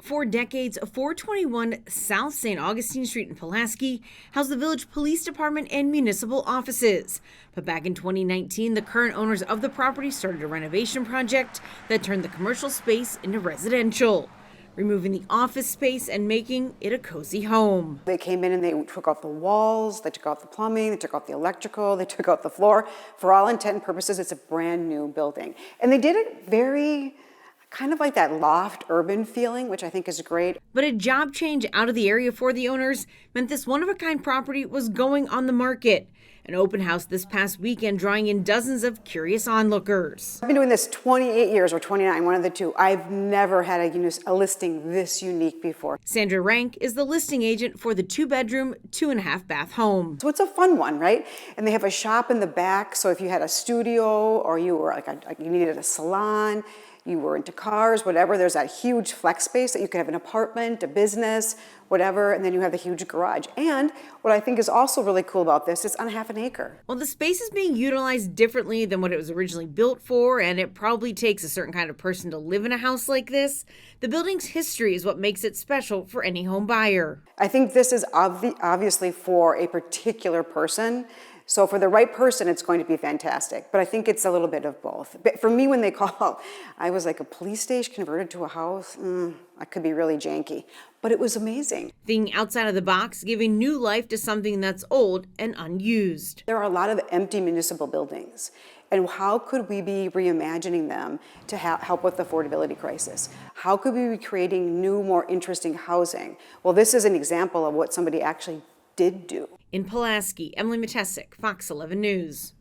For decades, 421 South St. Augustine Street in Pulaski housed the village police department and municipal offices. But back in 2019, the current owners of the property started a renovation project that turned the commercial space into residential, removing the office space and making it a cozy home. They came in and they took out the walls, they took out the plumbing, they took out the electrical, they took out the floor. For all intent and purposes, it's a brand new building. And they did it very kind of like that loft urban feeling, which I think is great. But a job change out of the area for the owners meant this one-of-a-kind property was going on the market. An open house this past weekend drawing in dozens of curious onlookers. I've been doing this 28 years or 29, one of the two. I've never had a listing this unique before. Sandra Rank is the listing agent for the 2-bedroom, 2.5-bath home. So it's a fun one, right? And they have a shop in the back, so if you had a studio or you were you needed a salon, you were into cars, whatever, there's that huge flex space that you could have an apartment, a business, whatever, and then you have the huge garage. And what I think is also really cool about this is on half an acre. Well, the space is being utilized differently than what it was originally built for, and it probably takes a certain kind of person to live in a house like this. The building's history is what makes it special for any home buyer. I think this is obviously for a particular person. So for the right person, it's going to be fantastic. But I think it's a little bit of both. But for me, when they called, I was like, a police station converted to a house? That could be really janky. But it was amazing. Thinking outside of the box, giving new life to something that's old and unused. There are a lot of empty municipal buildings. And how could we be reimagining them to help with the affordability crisis? How could we be creating new, more interesting housing? Well, this is an example of what somebody actually did do. In Pulaski, Emily Matesic, Fox 11 News.